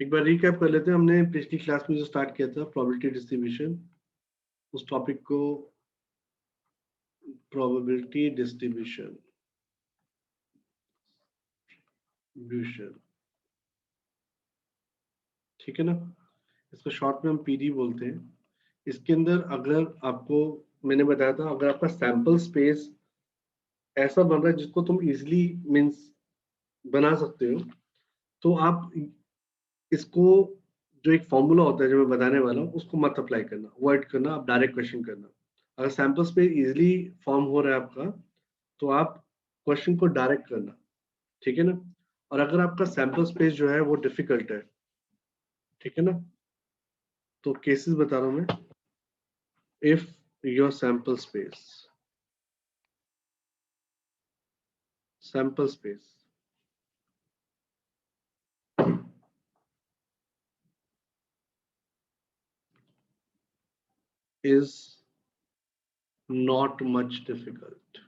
एक बार रिकैप कर लेते हैं। हमने पिछली क्लास में जो स्टार्ट किया था प्रोबेबिलिटी डिस्ट्रीब्यूशन, उस टॉपिक को प्रोबेबिलिटी डिस्ट्रीब्यूशन ठीक है ना, इसको शॉर्ट में हम पीडी बोलते हैं। इसके अंदर अगर आपको मैंने बताया था, अगर आपका सैंपल स्पेस ऐसा बन रहा है जिसको तुम इजिली मीन्स बना सकते हो, तो आप इसको जो एक फॉर्मूला होता है जो मैं बताने वाला हूँ उसको मत अप्लाई करना, अवॉइड करना, आप डायरेक्ट क्वेश्चन करना। अगर सैंपल स्पेस इजिली फॉर्म हो रहा है आपका, तो आप क्वेश्चन को डायरेक्ट करना, ठीक है ना। और अगर आपका सैंपल स्पेस जो है वो डिफिकल्ट है, ठीक है ना, तो केसेस बता रहा हूं मैं। If your sample space is not much difficult,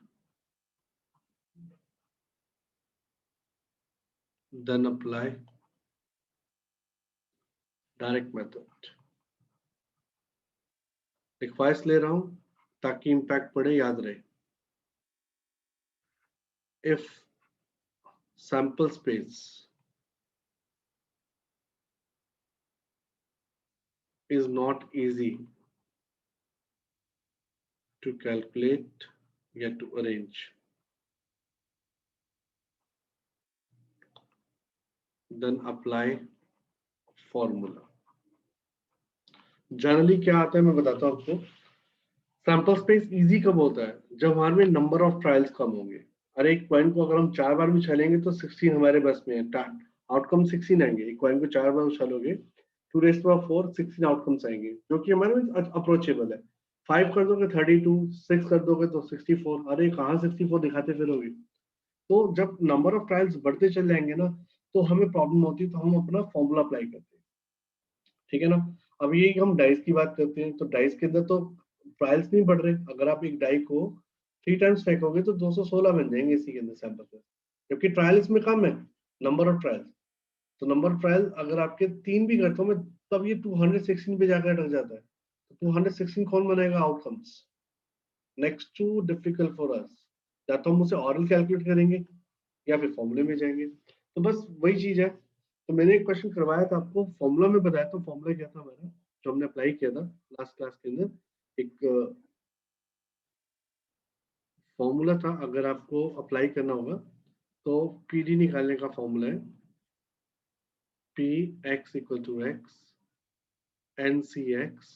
then apply direct method। Requires ले रहा हूं ताकि इंपैक्ट पड़े, याद रहे। If sample space is not easy to calculate या to arrange, then apply formula। Generally क्या आता है मैं बताता हूं आपको। सैंपल स्पेस इजी कब होता है? जब हमारे में नंबर ऑफ ट्रायल्स कम होंगे। अरे एक पॉइंट को अगर हम 4 बार भी उछालेंगे तो 16 हमारे बस में है, आउटकम 16 आएंगे। एक पॉइंट को 4 बार उछालोगे 2 रेज़ टू पावर 4 16 आउटकम्स आएंगे, जो कि हमारे में अप्रोचेबल है। 5 कर दोगे 32, 6 कर दोगे तो 64। अरे कहाँ 64 दिखाते फिरोगे? तो जब नंबर ऑफ ट्रायल्स बढ़ते चल जाएंगे ना, तो हमें प्रॉब्लम होती है, तो हम अपना फॉर्मूला अप्लाई करते हैं, ठीक है ना। अब ये हम डाइस की बात करते हैं, तो डाइस के अंदर तो ट्रायल्स नहीं बढ़ रहे। अगर आप एक डाई को 3 टाइम्स फेंकोगे तो 216 बन जाएंगे इसी के अंदर सैंपल में, जबकि ट्रायल इसमें कम है, नंबर ऑफ ट्रायल्स। तो नंबर ऑफ ट्रायल अगर आपके 3 भी करता हूँ मैं, तब ये 216 पे जाकर अटक जाता है। तो 216 कौन बनाएगा outcomes? Next too difficult for us. या तो हम उसे ऑरल कैलकुलेट करेंगे या फिर फॉर्मूले में जाएंगे। तो बस वही चीज है। तो मैंने एक क्वेश्चन करवाया था आपको, फॉर्मूला में बताया। तो फॉर्मूला क्या था हमारा, जो हमने अप्लाई किया था लास्ट क्लास के अंदर? एक फॉर्मूला था, अगर आपको अप्लाई करना होगा तो पीडी निकालने का फॉर्मूला है P X equal to X N C X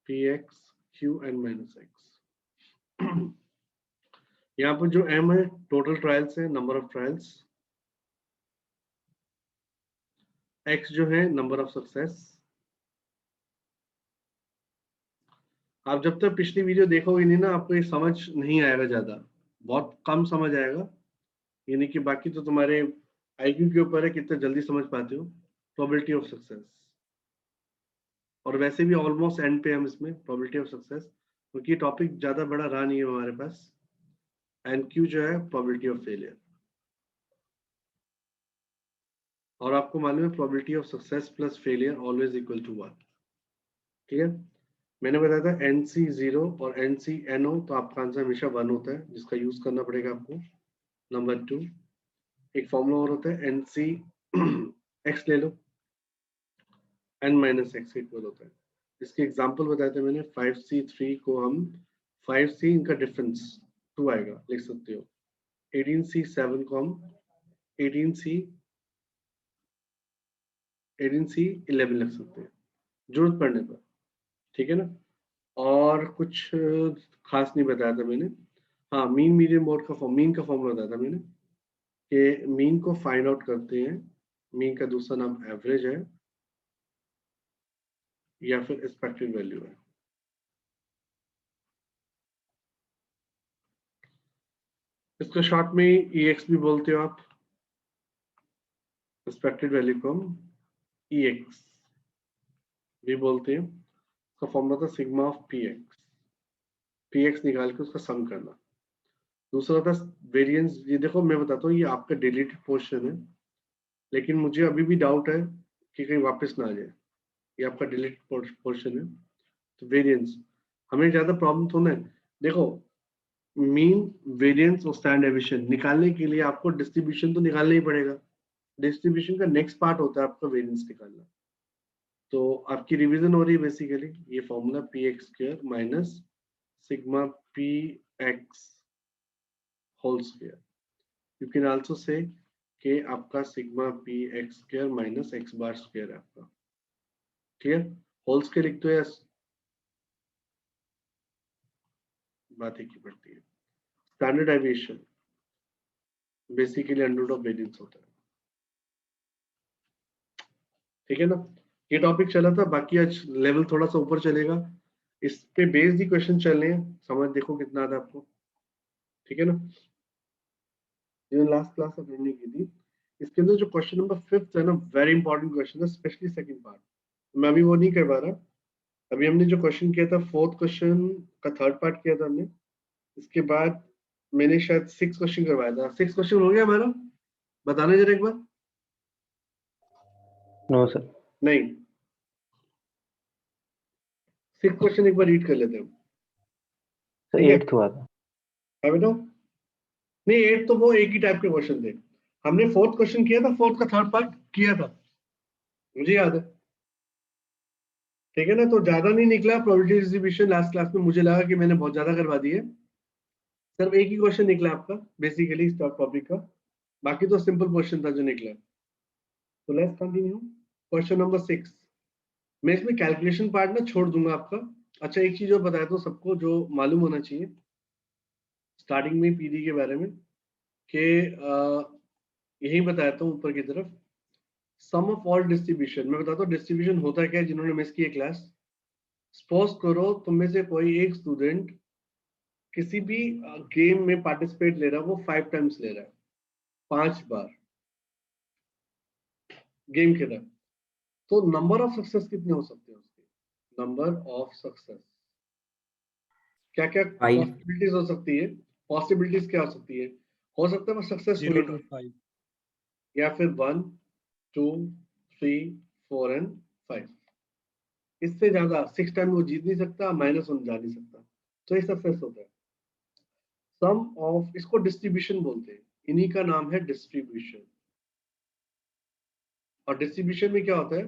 P X Q N minus X. यहाँ पर जो एम है टोटल ट्रायल्स है, नंबर ऑफ ट्रायल्स। एक्स जो है नंबर ऑफ सक्सेस। आप जब तक पिछली वीडियो देखोगे नहीं ना, आपको ये समझ नहीं आएगा, ज्यादा बहुत कम समझ आएगा। यानी कि बाकी तो तुम्हारे आईक्यू के ऊपर है कितना जल्दी समझ पाते हो प्रोबेबिलिटी ऑफ सक्सेस। और वैसे भी ऑलमोस्ट एंड पे हम इसमें प्रोबेबिलिटी ऑफ सक्सेस, क्योंकि टॉपिक ज्यादा बड़ा रहा नहीं है हमारे पास। एंड क्यू जो है प्रोबेबिलिटी ऑफ फेलियर। और आपको मालूम है probability of success plus failure always equal to 1, ठीक है। मैंने बताया था एन सी 0 और एन सी एन हो, तो आपका आंसर हमेशा 1 होता है, जिसका यूज करना पड़ेगा आपको। नंबर 2, एक फॉर्मूला और होता है एन सी एक्स ले लो, एन माइनस एक्स इक्वल होता है। इसके एग्जाम्पल बताए थे मैंने। 5C3 को हम 5C इनका डिफरेंस 2 आएगा, लिख सकते हो। 18C7 को हम 18C 11 लिख सकते हैं जरूरत पड़ने पर, ठीक है ना। और कुछ खास नहीं बताया था मैंने। हाँ, मीन मीडियन मोड का मीन का फॉर्मूला बताया था मैंने, कि मीन को फाइंड आउट करते हैं। मीन का दूसरा नाम एवरेज है या फिर एक्सपेक्टेड वैल्यू है। इसको शॉर्ट में EX भी बोलते हो आप, एक्सपेक्टेड वैल्यू को हम EX भी बोलते हैं। उसका फॉर्मूला था सिग्मा ऑफ PX निकाल के उसका सम करना। दूसरा था वेरिएंस। ये देखो मैं बताता हूँ, ये आपका डिलीटेड पोर्शन है, लेकिन मुझे अभी भी डाउट है कि कहीं वापस ना आ जाए, ये आपका डिलीट पोर्शन है। तो वेरिएंस हमें ज्यादा प्रॉब्लम तो नहीं, देखो मीन वेरिएंस और स्टैंडर्ड डेविएशन निकालने के लिए आपको डिस्ट्रीब्यूशन तो निकालना ही पड़ेगा। डिस्ट्रीब्यूशन का नेक्स्ट पार्ट होता है आपका वेरिएंस निकालना। तो आपकी रिवीजन हो रही है बेसिकली ये formula P X square minus sigma P X whole square. You can also say कि आपका sigma P X square minus X bar square है आपका, क्लियर। होल स्क्वायर लिख दो या बात एक ही पड़ती है। Standard deviation basically under root of variance होता है, ठीक है ना। ये टॉपिक चला था, बाकी आज लेवल थोड़ा सा ऊपर चलेगा, इस पे बेस्ड ही क्वेश्चन चल रहे हैं, समझ देखो कितना आता है आपको, ठीक है ना। ये लास्ट क्लास में हमने की थी, इसके अंदर जो क्वेश्चन नंबर 5 है ना, वेरी इंपॉर्टेंट क्वेश्चन है, स्पेशली सेकंड पार्ट। मैं अभी वो नहीं करवा रहा, अभी हमने जो क्वेश्चन किया था 4th क्वेश्चन का 3rd पार्ट किया था हमने, इसके बाद मैंने शायद 6 क्वेश्चन करवाया था। 6 क्वेश्चन हो गया हमारा, बताना जरा एक बार। No sir. नहीं, 6 क्वेश्चन एक बार रीड कर लेते हैं, सर ठीक है। 8th हुआ था। हाँ बेटा, नहीं 8 तो वो एक ही टाइप के क्वेश्चन थे, हमने 4th क्वेश्चन किया था, 4th का 3rd पार्ट किया था, मुझे याद है, ठीक है ना। तो ज्यादा नहीं निकला प्रोबेबिलिटी डिस्ट्रीब्यूशन लास्ट क्लास में, मुझे लगा कि मैंने बहुत ज्यादा करवा दिए, सिर्फ एक ही क्वेश्चन निकला आपका बेसिकली इस टॉपिक का, बाकी तो सिंपल क्वेश्चन था जो निकला। तो लेट्स कंटिन्यू क्वेश्चन नंबर 6। मैं इसमें कैलकुलेशन पार्ट ना छोड़ दूंगा आपका। अच्छा एक चीज और बताया तो सबको जो मालूम होना चाहिए स्टार्टिंग में पीडी के बारे में कि यही बताया था ऊपर की तरफ, सम ऑफ ऑल डिस्ट्रीब्यूशन। मैं बताता हूँ डिस्ट्रीब्यूशन होता है क्या, जिन्होंने मिस की है क्लास। सपोज करो तुम में से कोई एक स्टूडेंट किसी भी गेम में पार्टिसिपेट ले रहा है, वो 5 टाइम्स ले रहा है, 5 बार गेम खेल रहा है, तो नंबर ऑफ सक्सेस कितने हो सकते हैं उसके, नंबर ऑफ सक्सेस क्या क्या 5 पॉसिबिलिटीज हो सकती है, पॉसिबिलिटीज क्या हो सकती है, हो सकता है वो सक्सेस हुई 0 ना, to 5 या फिर 1 2 3 4 एंड 5, इससे ज्यादा 6 टाइम वो जीत नहीं सकता, -1 जा नहीं सकता, तो ये सक्सेस होता है। सम ऑफ, इसको डिस्ट्रीब्यूशन बोलते हैं, इन्हीं का नाम है डिस्ट्रीब्यूशन। और डिस्ट्रीब्यूशन में क्या होता है,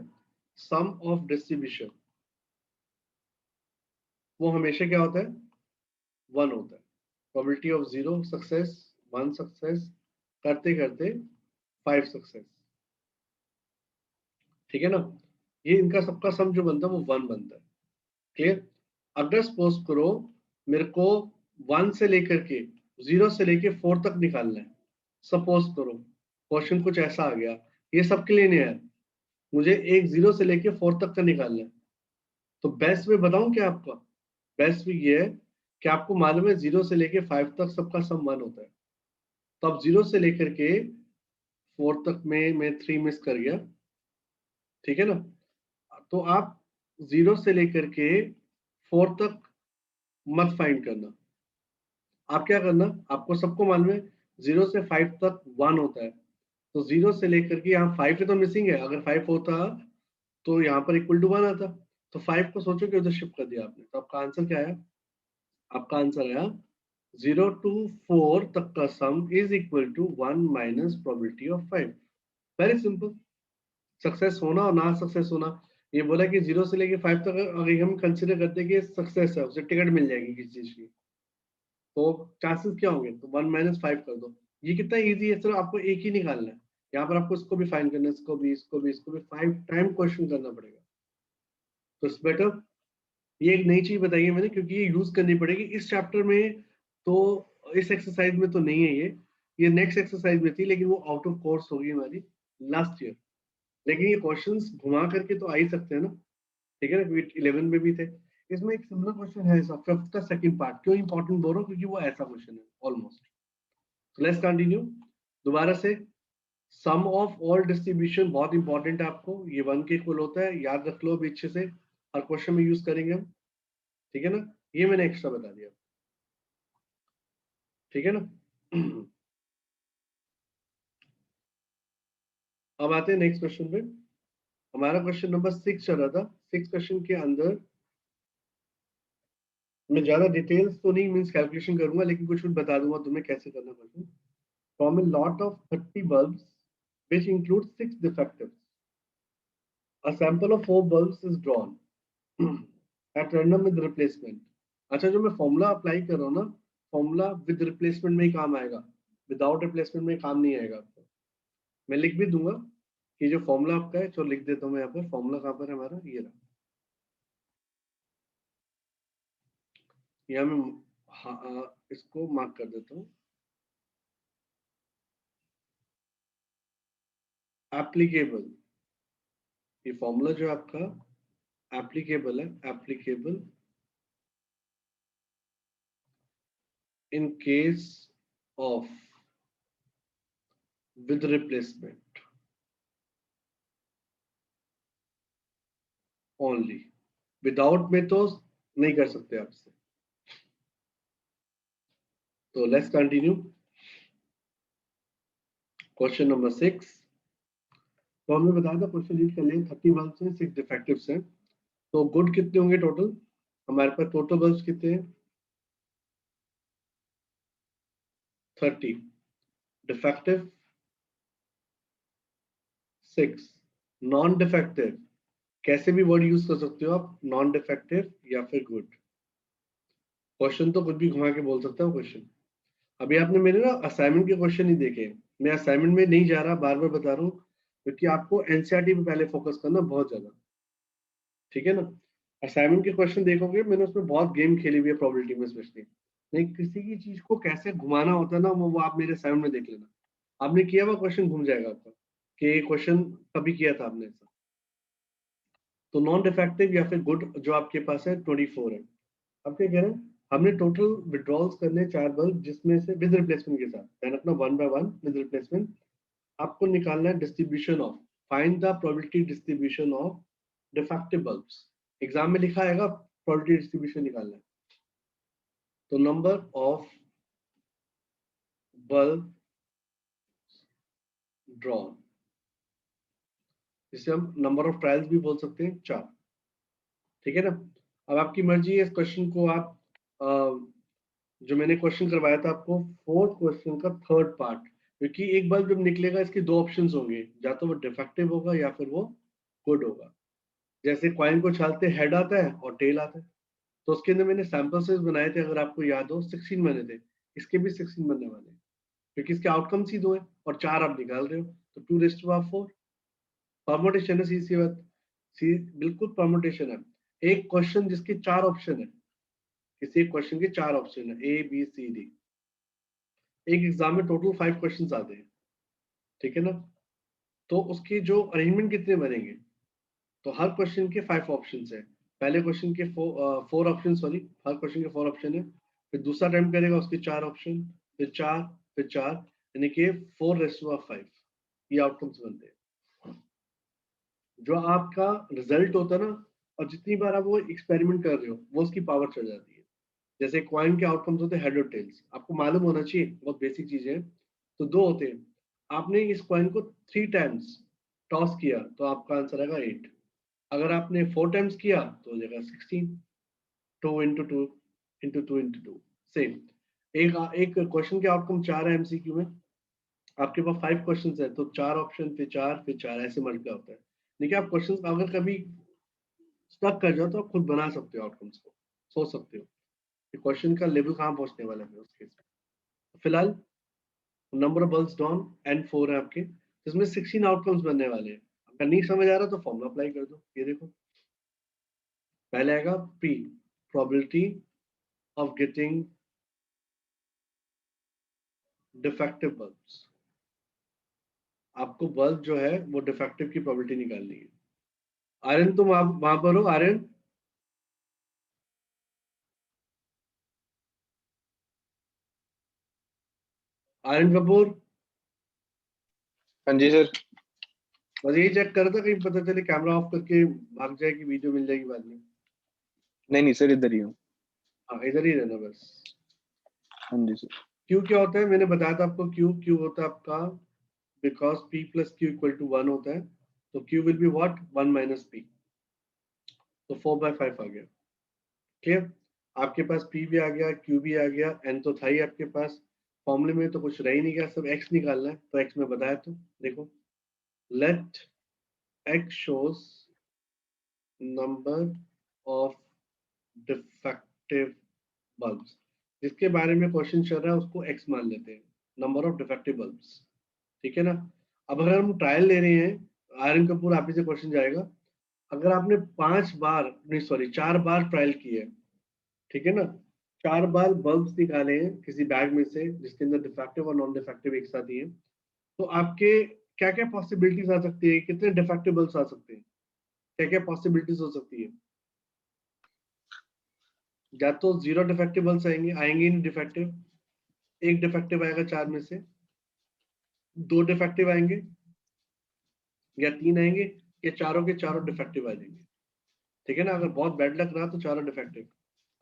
सम ऑफ डिस्ट्रीब्यूशन वो हमेशा क्या होता है, 1 होता है। प्रोबेबिलिटी ऑफ 0 सक्सेस, 1 सक्सेस, करते करते 5 सक्सेस, ठीक है ना। ये इनका सबका सम जो बनता है वो 1 बनता है, क्लियर। अगर सपोज करो मेरे को 1 से लेकर के 0 से लेकर 4 तक निकालना है, सपोज करो क्वेश्चन कुछ ऐसा आ गया, ये सबके लिए नहीं है, मुझे एक 0 से लेकर 4 तक का निकालना है, तो बेस्ट वे बताऊं क्या आपका, बेस्ट वे ये है कि आपको मालूम है 0 से लेकर 5 तक सबका सम 1 होता है, तो अब 0 से लेकर के 4 तक में मैं 3 मिस कर गया, ठीक है ना। तो आप 0 से लेकर के 4 तक मत फाइंड करना, आप क्या करना, आपको सबको मालूम है 0 से 5 तक 1 होता है, तो 0 से लेकर के यहाँ 5 है तो मिसिंग है, अगर 5 होता तो यहाँ पर इक्वल टू 1 आता, तो 5 को सोचो कि उधर शिफ्ट कर दिया आपने, तो आपका आंसर क्या है, आपका आंसर आया 0 to 4 तक का sum is equal to 1 minus probability of 5। Very simple, success होना और ना सक्सेस होना, ये बोला कि 0 से लेके 5 तक अगर हम कंसिडर करते हैं कि सक्सेस है, उसे टिकट मिल जाएगी किसी चीज की, तो चांसेस क्या होंगे, तो 1 माइनस 5 कर दो। ये कितना इजी है, सिर्फ आपको एक ही निकालना है, यहाँ पर आपको इसको भी फाइंड करना है, इसको भी इसको भी इसको भी 5 टाइम क्वेश्चन करना पड़ेगा। तो इट्स बेटर, ये एक नई चीज बताई है मैंने, क्योंकि ये यूज करनी पड़ेगी इस चैप्टर में, तो इस एक्सरसाइज में तो नहीं है ये नेक्स्ट एक्सरसाइज में थी, लेकिन वो आउट ऑफ कोर्स होगी हमारी लास्ट ईयर, लेकिन ये क्वेश्चंस घुमा करके तो आ ही सकते हैं ना, ठीक है ना, क्योंकि 11 में भी थे। इसमें एक सिमिलर क्वेश्चन है, 5th का सेकंड पार्ट, क्यों इंपॉर्टेंट बोल रहा हूँ, क्योंकि वो ऐसा क्वेश्चन है ऑलमोस्ट। लेट्स कंटिन्यू दोबारा से, सम ऑफ ऑल डिस्ट्रीब्यूशन बहुत इंपॉर्टेंट है आपको, ये 1 के इक्वल होता है, याद रख लो अभी अच्छे से, हर क्वेश्चन में यूज करेंगे हम, ठीक है ना, ये मैंने एक्स्ट्रा बता दिया, ठीक है ना। अब आते हैं नेक्स्ट क्वेश्चन पे, हमारा क्वेश्चन नंबर 6 चल रहा था। 6 क्वेश्चन के अंदर मैं ज्यादा डिटेल्स तो नहीं मींस कैलकुलेशन करूंगा, लेकिन कुछ बता दूंगा तुम्हें कैसे करना question. From a lot of 30 bulbs which includes 6 defectives, a sample of 4 bulbs is drawn at random with replacement। अच्छा, जो मैं फॉर्मूला अप्लाई कर रहा हूँ ना, फॉर्मूला विद रिप्लेसमेंट में ही काम आएगा, विदाउट रिप्लेसमेंट में काम नहीं आएगा आपको। मैं लिख भी दूंगा कि जो फॉर्मूला आपका है, चलो लिख देता हूँ मैं यहाँ पर। फॉर्मूला कहाँ पर है हमारा, ये रहा। यहाँ मैं इसको मार्क कर देता हूँ। एप्लीकेबल, ये फॉर्मूला जो आपका एप्लीकेबल है, applicable in case of with replacement only, without में तो नहीं कर सकते आपसे। तो लेट्स कंटिन्यू। क्वेश्चन नंबर 6, तो हमने बताया था क्वेश्चन रीड कर लिए। 30 बल्ब्स हैं, 6 डिफेक्टिव्स हैं। तो गुड कितने होंगे टोटल? हमारे पास टोटल बल्ब्स कितने हैं? 30, डिफेक्टिव 6, नॉन डिफेक्टिव कैसे भी वर्ड यूज कर सकते हो आप, नॉन डिफेक्टिव या फिर गुड। क्वेश्चन तो कुछ भी घुमा के बोल सकता हूँ क्वेश्चन। अभी आपने मेरे ना असाइनमेंट के क्वेश्चन ही देखे। मैं असाइनमेंट में नहीं जा रहा, बार बार बता रहा हूँ, क्योंकि आपको एनसीईआरटी पे पहले फोकस करना बहुत ज्यादा, ठीक है ना। असाइनमेंट के क्वेश्चन देखोगे, मैंने उसमें बहुत गेम खेली हुई है प्रोबेबिलिटी में स्पेशली। नहीं, किसी की चीज को कैसे घुमाना होता है ना, वो आप मेरे असाइनमेंट में देख लेना। आपने किया हुआ क्वेश्चन घूम जाएगा आपका कि क्वेश्चन कभी किया था आपने ऐसा। तो नॉन डिफेक्टिव या फिर गुड जो आपके पास है 24 है। अब क्या कह रहे हैं, हमने टोटल विड्रॉल्स करने 4 बल्ब, जिसमें से विद रिप्लेसमेंट के साथ, ध्यान रखना 1 बाय 1 विद रिप्लेसमेंट। आपको निकालना है distribution of, find the probability distribution of defective bulbs. Exam में लिखा आएगा प्रोबेबिलिटी डिस्ट्रीब्यूशन निकालना है। तो नंबर ऑफ बल्ब ड्रॉन, जिसे हम नंबर ऑफ ट्रायल्स भी बोल सकते हैं, 4, ठीक है ना। अब आपकी मर्जी है, इस क्वेश्चन को आप जो मैंने क्वेश्चन करवाया था आपको, 4th क्वेश्चन का 3rd पार्ट, क्योंकि एक बल्ब जब निकलेगा इसके 2 ऑप्शंस होंगे, या तो वो डिफेक्टिव होगा या फिर वो गुड होगा। जैसे कॉइन को छालते हेड आता है और टेल आता है, तो उसके अंदर मैंने सैंपल साइज बनाए थे, अगर आपको याद हो 16 बने थे। इसके भी 16 बनने वाले हैं, क्योंकि इसके आउटकम्स ही 2 है और 4 आप निकाल रहे हो, तो 2⁴ परमुटेशन है, सी बात, सी बिल्कुल परमुटेशन है। एक क्वेश्चन जिसके 4 ऑप्शन है, किसी क्वेश्चन के 4 ऑप्शन है, ए बी सी डी। एक एग्जाम में टोटल 5 क्वेश्चन आते हैं, ठीक है ना। तो उसके जो अरेंजमेंट कितने बनेंगे, तो हर क्वेश्चन के 5 ऑप्शंस है। पहले क्वेश्चन के 4 ऑप्शन, सॉरी, हर क्वेश्चन के 4 ऑप्शन है। फिर दूसरा अटेम्प्ट करेगा, उसके 4 ऑप्शन, फिर 4, फिर 4, यानी कि 4⁵5 ये आउटकम्स बनते हैं। जो आपका रिजल्ट होता है ना, और जितनी बार आप वो एक्सपेरिमेंट कर रहे हो, वो उसकी पावर चढ़ जाती है। जैसे कॉइन के आउटकम्स होते हैं हेड और टेल्स, आपको मालूम होना चाहिए, बहुत बेसिक चीजें हैं। तो 2 होते हैं, आपने इस कॉइन को 3 टाइम्स टॉस किया तो आपका आंसर आएगा 8। अगर आपने 4 टाइम्स किया तो हो जाएगा 16। 2 इंटू 2 इंटू 2 इंटू 2 सेम। एक एक क्वेश्चन के आउटकम 4 है एमसीक्यू में, आपके पास 5 क्वेश्चन है, तो 4 ऑप्शन, फिर 4, फिर 4, ऐसे मल्टीप्लाई होता है। देखिए, आप क्वेश्चन अगर कभी स्टक कर जाओ तो आप खुद बना सकते हो आउटकम्स को, सोच सकते हो कि क्वेश्चन का लेवल कहाँ पहुंचने वाला है उस केस में। फिलहाल number of bulbs don N4 है आपके, जिसमें 16 आउटकम्स बनने वाले हैं। अगर नहीं समझ आ रहा तो फॉर्मूला अप्लाई कर दो। ये देखो, पहले आएगा P, probability of getting defective bulbs. आपको बल्ब जो है वो डिफेक्टिव की प्रोबेबिलिटी निकालनी है। आर्यन, तुम आप वहां पर हो? आर्यन, आर्यन कपूर, हाँ जी सर। बस यही चेक कर रहा था, कहीं पता चले कैमरा ऑफ करके भाग जाए कि वीडियो मिल जाएगी बाद में। नहीं सर, इधर ही हूँ। हाँ, इधर ही रहना बस। हाँ जी सर। क्यू क्या होता है, मैंने बताया था आपको। क्यू होता है आपका बिकॉज P + Q = 1 होता है। तो Q will be what 1 minus P, तो 4/5 आ गया। क्लियर? आपके पास P भी आ गया, Q भी आ गया, N तो था ही आपके पास। फॉर्मूले में तो कुछ रह ही नहीं गया, सब x निकालना है। तो x में बताया, तो देखो let x shows number of defective bulbs, जिसके बारे में क्वेश्चन चल रहा है उसको x मान लेते हैं, नंबर ऑफ डिफेक्टिव बल्ब्स। ठीक है ना? अब अगर हम ट्रायल ले रहे हैं, आर्यन कपूर आप ही से क्वेश्चन जाएगा, अगर आपने 4 बार ट्रायल किए, ठीक है ना, 4 बार बल्ब्स निकाले हैं किसी बैग में से जिसके अंदर डिफेक्टिव और नॉन डिफेक्टिव एक साथ ही है, तो आपके क्या क्या पॉसिबिलिटीज आ सकती है, कितने डिफेक्टिव बल्ब्स आ सकते हैं, क्या क्या पॉसिबिलिटीज हो सकती है? या तो 0 डिफेक्टिव बल्ब्स आएंगे ही नहीं डिफेक्टिव, एक डिफेक्टिव आएगा 4 में से, 2 डिफेक्टिव आएंगे, या 3 आएंगे, या चारों के चारों डिफेक्टिव आ जाएंगे। ठीक है ना? अगर बहुत बैड लक रहा तो चारों डिफेक्टिव।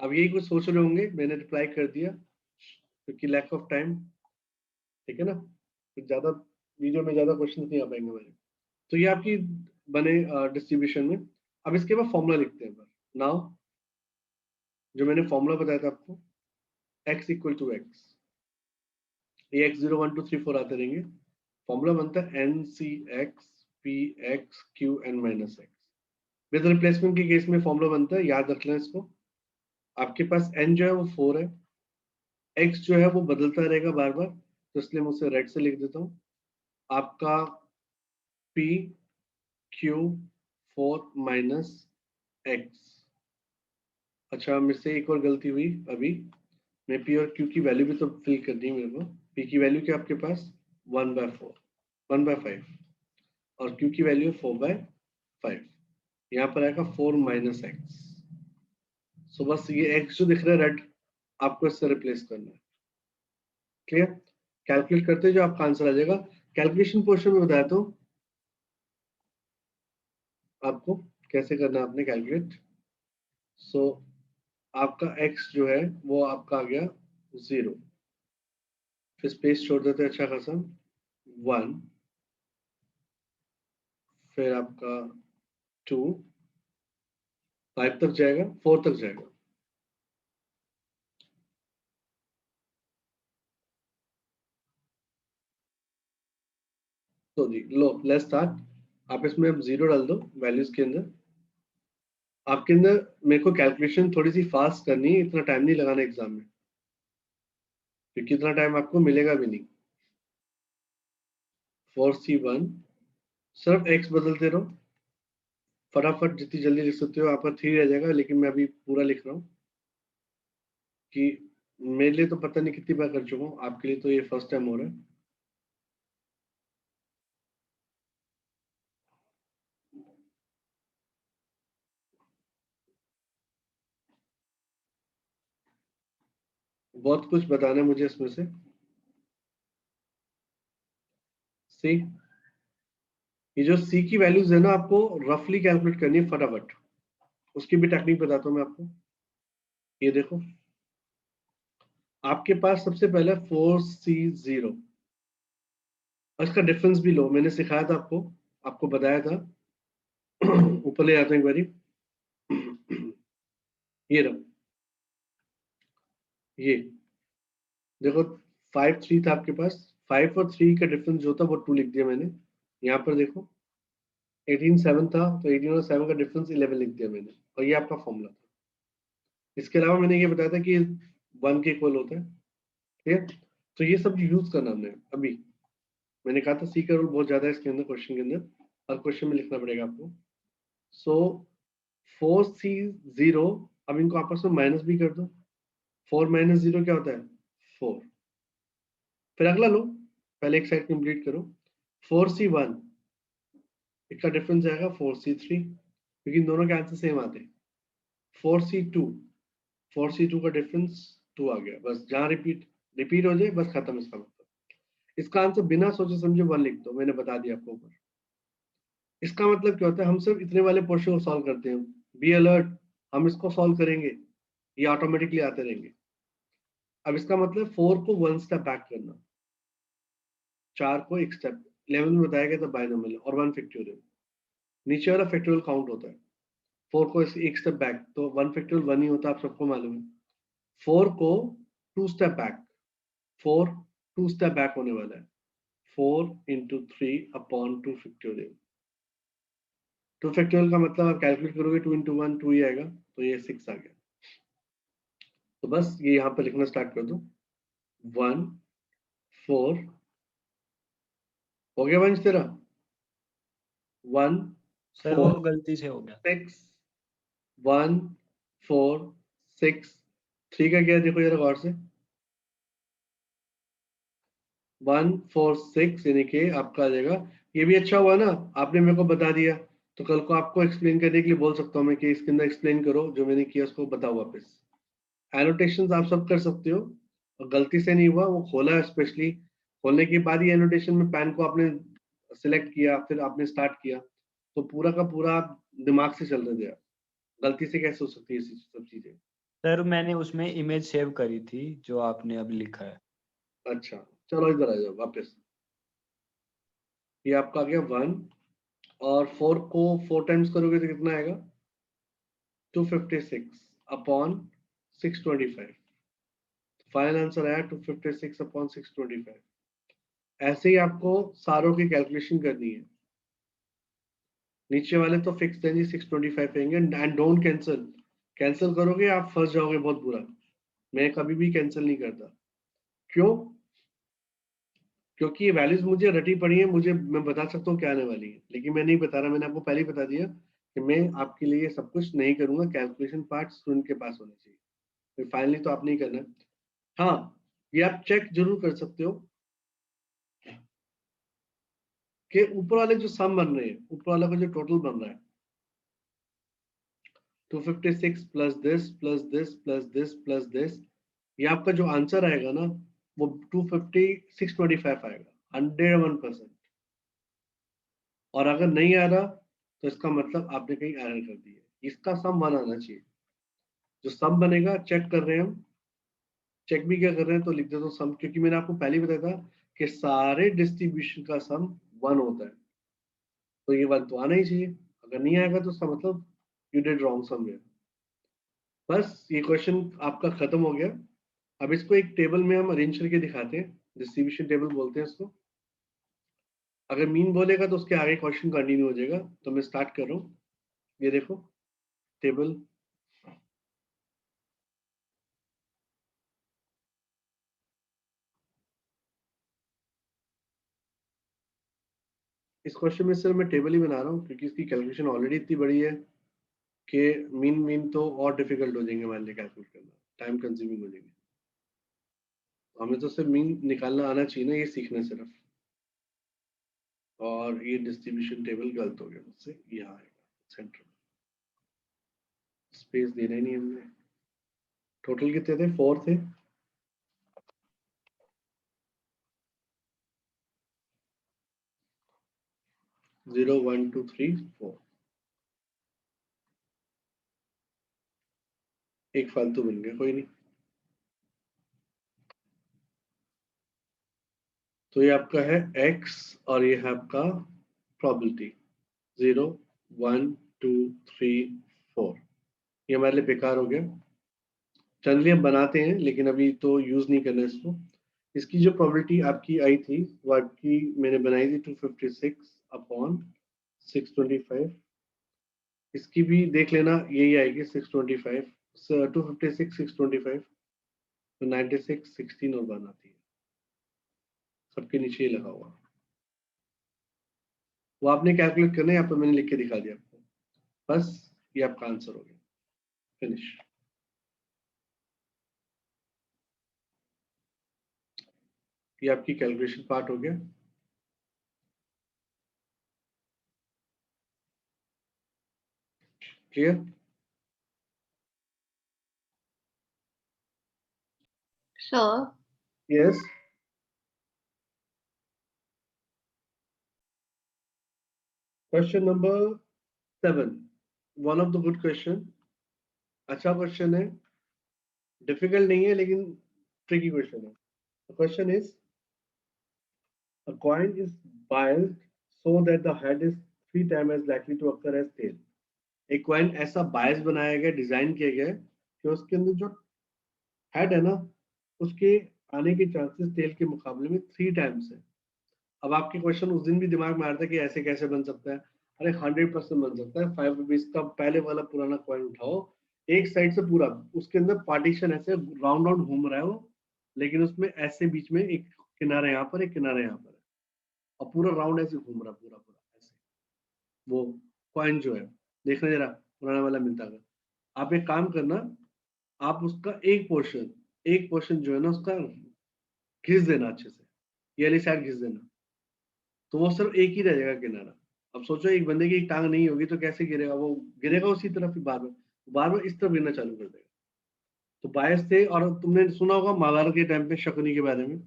अब यही कुछ सोच रहे होंगे, मैंने रिप्लाई कर दिया क्योंकि लैक ऑफ टाइम। ठीक है ना? तो ज्यादा वीडियो में ज्यादा क्वेश्चन नहीं आ पाएंगे हमारे। तो ये आपकी बने डिस्ट्रीब्यूशन में। अब इसके बाद फॉर्मूला लिखते हैं। नाउ जो मैंने फॉर्मूला बताया था आपको, x इक्वल टू एक्स, ये x0 1 2 3 4 आते रहेंगे। फॉर्मूला बनता है NCx Px Qn minus x. With replacement के केस में फॉर्मूला बनता है, याद रख लें इसको। आपके पास n जो है वो 4 है, x जो है वो बदलता रहेगा बार बार, तो इसलिए मैं उसे रेड से लिख देता हूँ। आपका P Q 4 माइनस एक्स। अच्छा, मुझसे एक और गलती हुई अभी, मैं P और Q की वैल्यू भी तो फिल करनी है मेरे को। P की वैल्यू क्या आपके पास 1/4 1/5, और Q की वैल्यू 4/5। यहाँ पर आएगा 4 माइनस एक्स। सो बस ये x जो दिख रहा है रेड, आपको इससे रिप्लेस करना है। क्लियर? कैलकुलेट करते जो आपका आंसर आ जाएगा। कैलकुलेशन पोर्शन में बताया तो आपको कैसे करना है आपने कैलकुलेट। सो आपका x जो है वो आपका आ गया 0, फिर स्पेस छोड़ देते हैं अच्छा खासा 1, फिर आपका 2, 5 तक जाएगा, 4 तक जाएगा। तो जी लो लेट्स स्टार्ट। आप इसमें अब 0 डाल दो वैल्यूज के अंदर। आपके अंदर मेरे को कैलकुलेशन थोड़ी सी फास्ट करनी है, इतना टाइम नहीं लगाना एग्जाम में, क्योंकि इतना टाइम आपको मिलेगा भी नहीं। 4C1, सिर्फ x बदलते रहो फटाफट, जितनी जल्दी लिख सकते हो। आपका 3 रह जाएगा, लेकिन मैं अभी पूरा लिख रहा हूँ कि मेरे लिए तो पता नहीं कितनी बार कर चुका हूँ, आपके लिए तो ये फर्स्ट टाइम हो रहा है। बहुत कुछ बताना है मुझे इसमें से। सी, ये जो सी की वैल्यूज है ना, आपको रफली कैलकुलेट करनी है फटाफट। उसकी भी टेक्निक बताता हूँ मैं आपको। ये देखो, आपके पास सबसे पहले 4C0, और इसका डिफरेंस भी लो, मैंने सिखाया था आपको, आपको बताया था। ऊपर ले जाते हैं एक बारी। ये रहा, ये देखो 5 3 था आपके पास, 5 और 3 का डिफरेंस जो था वो 2 लिख दिया मैंने। यहाँ पर देखो 18 7 था, तो 18 और 7 का डिफरेंस 11 लिख दिया मैंने, और ये आपका फॉर्मूला था। इसके अलावा मैंने ये बताया था कि 1 के इक्वल होता है। ठीक है? तो ये सब यूज करना हमने अभी। मैंने कहा था सी का रूल बहुत ज्यादा है इसके अंदर, क्वेश्चन के अंदर, और क्वेश्चन में लिखना पड़ेगा आपको। सो 4C0, अब इनको आपस में माइनस भी कर दो। 4 माइनस 0 क्या होता है 4। फिर अगला लो, पहले एक साइड कंप्लीट करो। 4C1, इसका डिफरेंस आएगा 4C3, क्योंकि इन दोनों के आंसर सेम आते हैं। 4C2, 4C2 का डिफरेंस 2 आ गया, बस जहां रिपीट रिपीट हो जाए बस खत्म इसका मतलब। इसका आंसर बिना सोचे समझे 1 लिख दो, मैंने बता दिया आपको ऊपर। इसका मतलब क्या होता है, हम सिर्फ इतने वाले पोर्शन को सॉल्व करते हैं। बी अलर्ट, हम इसको सॉल्व करेंगे, ये ऑटोमेटिकली आते रहेंगे। अब इसका मतलब 4 को 1 स्टेप बैक करना, 4 को एक स्टेप। 11 में बताया गया था बायनोमियल और 1 फैक्टोरियल। नीचे वाला फैक्टोरियल काउंट होता है, 4 को एक स्टेप बैक, तो 1 फैक्टोरियल 1 ही होता है, आप सबको मालूम है। 4 को 2 स्टेप बैक, 4 2 स्टेप बैक होने वाला है, 4 into 3 upon 2 फैक्टोरियल। 2 फैक्टोरियल का मतलब आप कैलकुलेट करोगे 2 into 1 2 ही आएगा, तो ये 6 आ गया। तो बस ये यहाँ पे लिखना स्टार्ट कर दो, 1 4 हो गया वंश तेरा, 1 सर 4 वो गलती से हो गया। 6 1 4 6 3 का क्या है देखो जरा गौर से, 1 4 6 यानी कि आपका आ जाएगा। ये भी अच्छा हुआ ना, आपने मेरे को बता दिया, तो कल को आपको एक्सप्लेन करने के लिए बोल सकता हूँ मैं कि इसके अंदर एक्सप्लेन करो, जो मैंने किया उसको बताओ वापस। एनोटेशंस आप सब कर सकते हो, और गलती से नहीं हुआ, वो खोला है स्पेशली, खोलने के बाद ही एनोटेशन में पैन को आपने सिलेक्ट किया, फिर आपने स्टार्ट किया, तो पूरा का पूरा आप दिमाग से चल रहे थे, गलती से कैसे हो सकती है ये सब चीजें। सर मैंने उसमें इमेज सेव करी थी जो आपने अब लिखा है। अच्छा चलो इधर आ जाओ वापस, ये आपका आ गया 1, और 4 को 4 टाइम्स करोगे तो कितना आएगा, 256 अपॉन 625, फाइनल आंसर आया 256 अपॉन 625। ऐसे ही आपको सारों की कैलकुलेशन करनी है, नीचे वाले तो फिक्स हैं जी 625 रहेंगे, एंड डोंट कैंसिल, कैंसिल करोगे आप फंस जाओगे बहुत बुरा, मैं कभी भी कैंसिल नहीं करता। क्यों? क्योंकि ये वैल्यूज मुझे रटी पड़ी है, मुझे मैं बता सकता हूँ क्या आने वाली है, लेकिन मैं नहीं बता रहा, मैंने आपको पहले ही बता दिया कि मैं आपके लिए सब कुछ नहीं करूंगा, कैलकुलेशन पार्ट स्टूडेंट के पास होना चाहिए, फिर फाइनली तो आप नहीं करना। हाँ ये आप चेक जरूर कर सकते हो कि ऊपर वाले जो सम बन रहे हैं, ऊपर वाला का जो टोटल बन रहा है 256 plus this plus this plus this plus this, ये आपका जो आंसर आएगा ना वो 25625 आएगा 101%। और अगर नहीं आ रहा तो इसका मतलब आपने कहीं एरर कर दी है, इसका सम 1 आना चाहिए। जो सम बनेगा चेक कर रहे हैं हम, चेक भी क्या कर रहे हैं तो लिख देता हूँ सम, क्योंकि मैंने आपको पहले ही बताया था कि सारे डिस्ट्रीब्यूशन का सम 1 होता है, तो ये 1 तो आना ही चाहिए, अगर नहीं आएगा तो इसका मतलब यू डिड रॉन्ग समवेयर। बस ये क्वेश्चन आपका खत्म हो गया। अब इसको एक टेबल में हम अरेंज करके दिखाते हैं, डिस्ट्रीब्यूशन टेबल बोलते हैं इसको। अगर मीन बोलेगा तो उसके आगे क्वेश्चन कंटिन्यू हो जाएगा, तो मैं स्टार्ट कर रहा हूँ। ये देखो टेबल, इस क्वेश्चन में सिर्फ मैं टेबल ही बना रहा हूँ क्योंकि इसकी कैलकुलेशन ऑलरेडी इतनी बड़ी है कि मीन तो और डिफिकल्ट हो जाएंगे हमारे लिए कैलकुलेट करना, टाइम कंज्यूमिंग हो जाएंगे। हमें तो सिर्फ मीन निकालना आना चाहिए ना, ये सीखना सिर्फ। और ये डिस्ट्रीब्यूशन टेबल गलत हो गया मुझसे, यहाँ आएगा सेंटर, स्पेस देना ही नहीं हमने। टोटल कितने थे, 4 थे, जीरो 1 2 3 4, एक फालतू बन गया, कोई नहीं। तो ये आपका है x और ये है आपका प्रोबेबिलिटी 0 1 2 3 4, ये हमारे लिए बेकार हो गया। जनरली हम बनाते हैं लेकिन अभी तो यूज नहीं करना इसको। इसकी जो प्रोबेबिलिटी आपकी आई थी वो आपकी मैंने बनाई थी 256 अपॉन 625, इसकी भी देख लेना यही आएगी 625, 256 625, तो 96 16 और 1 आती है, सबके नीचे ही लगा हुआ। वो आपने कैलकुलेट करना है, यहाँ पर मैंने लिख के दिखा दिया आपको, बस ये आपका आंसर हो गया, फिनिश। ये आपकी कैलकुलेशन पार्ट हो गया। Clear? Sir, yes. Question number 7, one of the good question, अच्छा क्वेश्चन है, डिफिकल्ट नहीं है लेकिन ट्रिकी क्वेश्चन है। The question is, a coin is piled so that the head is 3 time as likely to occur as tail. एक coin ऐसा bias बनाया गया, डिजाइन किया गया है कि उसके अंदर जो हेड है ना, उसके आने के चांसेस टेल के मुकाबले में 3 टाइम्स है। अब आपके क्वेश्चन उस दिन भी दिमाग में आ रहा था कि ऐसे कैसे बन सकता है। अरे 100% बन सकता है। 5 रुपीज का पहले वाला पुराना कॉइन उठाओ, एक साइड से पूरा उसके अंदर पार्टीशन ऐसे राउंड राउंड घूम रहा है वो, लेकिन उसमें ऐसे बीच में एक किनारा यहाँ पर, एक किनारा यहाँ पर है, और पूरा राउंड ऐसे घूम रहा पूरा पूरा ऐसे। वो कॉइन जो है, देखना जरा पुराना वाला मिलता है। आप एक काम करना, आप उसका एक पोर्शन जो है ना उसका घिस देना अच्छे से, ये वाली साइड घिस देना, तो वो सिर्फ एक ही रह जाएगा किनारा। अब सोचो एक बंदे की एक टांग नहीं होगी तो कैसे गिरेगा, वो गिरेगा उसी तरफ ही, बार बार इस तरफ गिरना चालू कर देगा। तो बायस थे। और तुमने सुना होगा महाभारत के टाइम पे शकुनी के बारे में,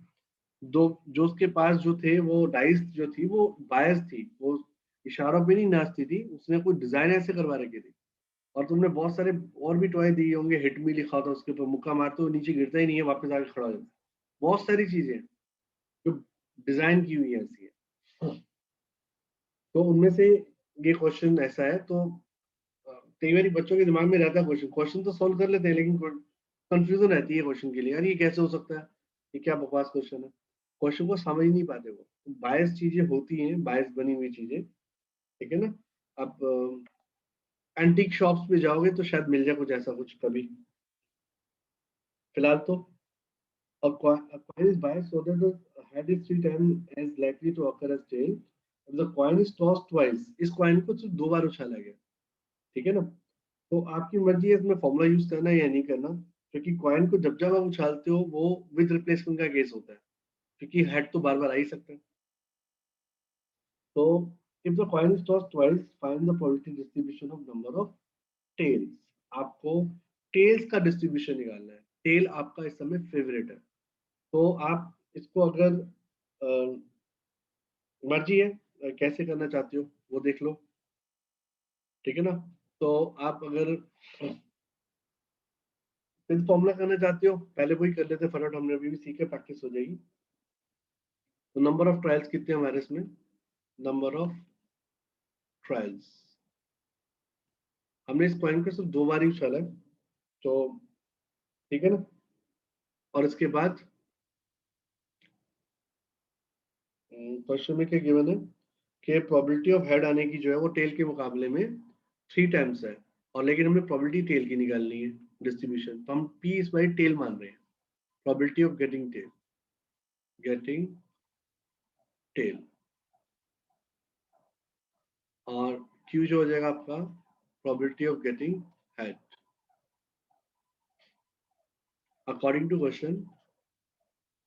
दो जो उसके पास जो थे वो डाइस जो थी वो बायस थी, वो इशारों पे नहीं नाचती थी, उसने कोई डिजाइन ऐसे करवा रखी थी। और तुमने बहुत सारे और भी टॉय दिए होंगे, हिट मी लिखा था उसके ऊपर, मुक्का मारते वो नीचे गिरता ही नहीं है, वापस आके खड़ा हो जाता है। बहुत सारी चीजें जो डिजाइन की हुई है ऐसी है। तो उनमें से ये क्वेश्चन ऐसा है। तो कई बार बच्चों के दिमाग में रहता है क्वेश्चन, क्वेश्चन तो सॉल्व कर लेते हैं लेकिन कंफ्यूजन रहती है क्वेश्चन के लिए, यार ये कैसे हो सकता है, ये क्या बकवास क्वेश्चन है। क्वेश्चन को समझ नहीं पाते वो, बायस चीजें होती हैं, बायस बनी हुई चीजें, ठीक है ना। अब एंटीक शॉप्स पे जाओगे तो शायद मिल जाए कुछ ऐसा कुछ कभी। फिलहाल तो a coin is biased so that the head is 3 times as likely to occur as tail. If the coin is tossed twice, इस कॉइन को सिर्फ 2 बार उछाला गया, ठीक है ना। तो आपकी मर्जी है इसमें फॉर्मूला यूज करना या नहीं करना, क्योंकि कॉइन को जब जब आप उछालते हो वो विद रिप्लेसमेंट का केस होता है, क्योंकि हेड तो बार बार आ ही सकता है। तो if the coin is tossed twice, find the probability distribution of number of tails. आपको टेल्स का डिस्ट्रीब्यूशन निकालना है। टेल आपका इस समय फेवरेट है, तो आप इसको अगर मर्जी है कैसे करना चाहते हो वो देख लो, ठीक है ना। तो आप अगर फिर फॉर्मूला करना चाहते हो पहले वही कर लेते फटाफट, हमने अभी भी सीखे, प्रैक्टिस हो जाएगी। तो नंबर ऑफ ट्रायल्स कितने हमारे इसमें, नंबर ऑफ ट्रायल्स, हमने इस कॉइन को सिर्फ 2 बार ही उछाला है, तो ठीक है ना। और इसके बाद क्वेश्चन में क्या गिवन है कि प्रोबेबिलिटी ऑफ हेड आने की जो है वो टेल के मुकाबले में 3 टाइम्स है, और लेकिन हमें प्रोबेबिलिटी टेल की निकालनी है डिस्ट्रीब्यूशन, तो हम पी इस बार टेल मान रहे हैं, प्रोबेबिलिटी ऑफ गेटिंग टेल, और क्यू जो हो जाएगा आपका probability of getting head. According to question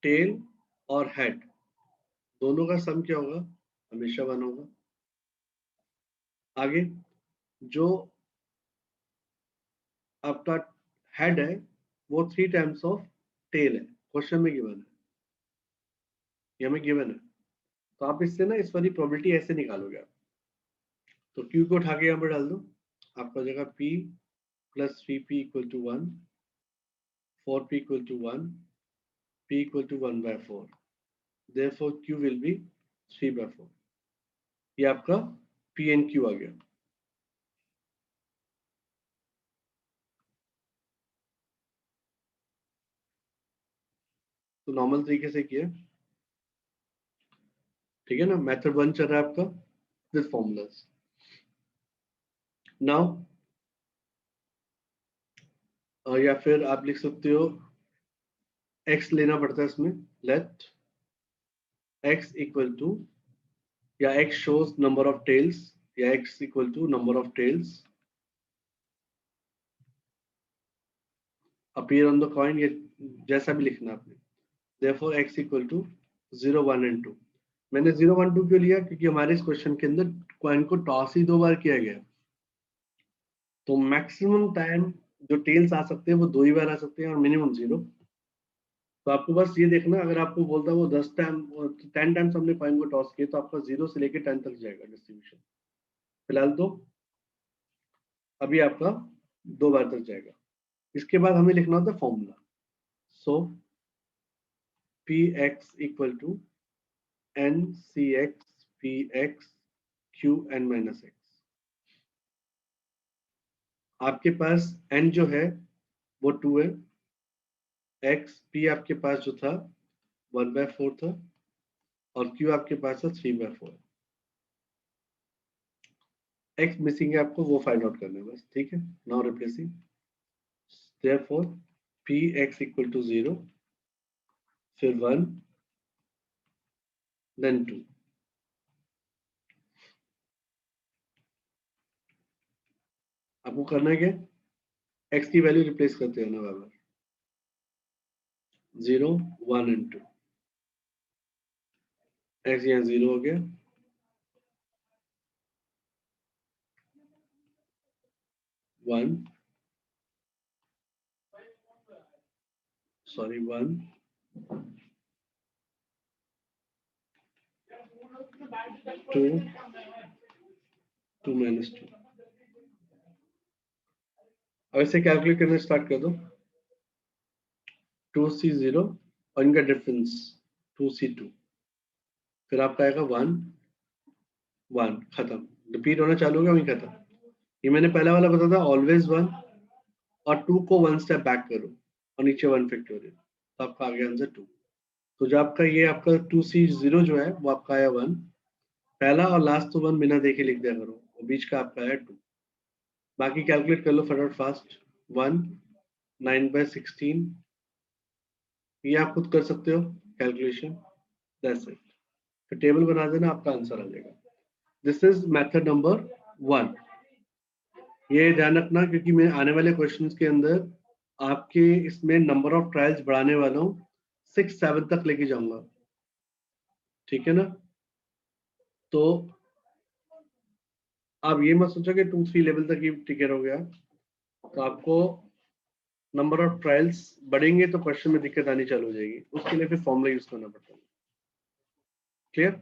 tail और हेड दोनों का सम क्या होगा, हमेशा 1 होगा। आगे जो आपका हेड है वो 3 टाइम्स ऑफ टेल है, क्वेश्चन में गिवन है, ये हमें गिवन है। तो आप इससे ना इस वाली प्रोबेबिलिटी ऐसे निकालोगे आप, तो क्यू को उठा के यहाँ पर डाल दो, आपका हो जाएगा p plus 3p equal to 1, 4p equal to 1, p equal to 1/4, therefore q will be 3/4। ये आपका p and q आ गया। तो नॉर्मल तरीके से किया, ठीक है ना। मेथड 1 चल रहा है आपका विद फॉर्मूलाज। नाउ या फिर आप लिख सकते हो x लेना पड़ता है इसमें, लेट x इक्वल टू, या x shows number of tails, या x equal to number of tails appear on the coin, या जैसा भी लिखना आपने। therefore x equal to 0, 1 and 2। मैंने 0, 1, 2 क्यों लिया, क्योंकि हमारे इस क्वेश्चन के अंदर कॉइन को टॉस ही 2 बार किया गया, तो मैक्सिमम टाइम जो टेल्स आ सकते हैं वो 2 ही बार आ सकते हैं, और मिनिमम 0। तो आपको बस ये देखना, अगर आपको बोलता है वो 10 टाइम्स हमने कॉइन को टॉस किया, तो आपका 0 से लेकर 10 तक जाएगा डिस्ट्रीब्यूशन। फिलहाल तो अभी आपका 2 बार तक जाएगा। इसके बाद हमें लिखना होता है formula. So px equal to ncx px Q N minus X. आपके पास n जो है वो 2 है, एक्स p आपके पास जो था 1/4 था और q आपके पास था 3/4। x मिसिंग है, आपको वो फाइंड आउट करना है बस, ठीक है। Now replacing, therefore p x equal to 0, फिर 1 देन 2। आपको करना है क्या, x की वैल्यू रिप्लेस करते हो ना बार-बार, 0 1 एंड 2। x यहाँ 0 हो गया, 1 सॉरी 1 2 2 माइनस 2। अब ऐसे कैलकुलेट करना स्टार्ट कर दो, 2c0 और इनका डिफरेंस 2c2, फिर आपका आएगा 1 1, खत्म। रिपीट होना चालू हो गया, वहीं खत्म। ये मैंने पहला वाला बताया था, ऑलवेज 1 और 2 को 1 स्टेप बैक करो और नीचे 1 फैक्टोरियल, तो आपका आ गया आंसर 2। तो जो आपका ये आपका 2c0 जो है वो आपका आया 1, पहला और लास्ट तो 1 बिना देखे लिख दिया करो, और बीच का आपका आया 2। बाकी कैलकुलेट कर लो फटाफट फास्ट। 1 9/16, ये आप खुद कर सकते हो कैलकुलेशन, दैट्स इट। फिर टेबल बना देना, आपका आंसर आ जाएगा। This is method number 1। ये ध्यान रखना क्योंकि मैं आने वाले क्वेश्चंस के अंदर आपके इसमें नंबर ऑफ ट्रायल्स बढ़ाने वाला हूँ, 6 7 तक लेके जाऊंगा, ठीक है ना। तो आप ये मत सोचो कि 2 3 लेवल तक ही टिके हो गया, तो आपको नंबर ऑफ ट्रायल्स बढ़ेंगे तो क्वेश्चन में दिक्कत आनी चालू हो जाएगी, उसके लिए फिर फॉर्मूला यूज करना पड़ता है। क्लियर?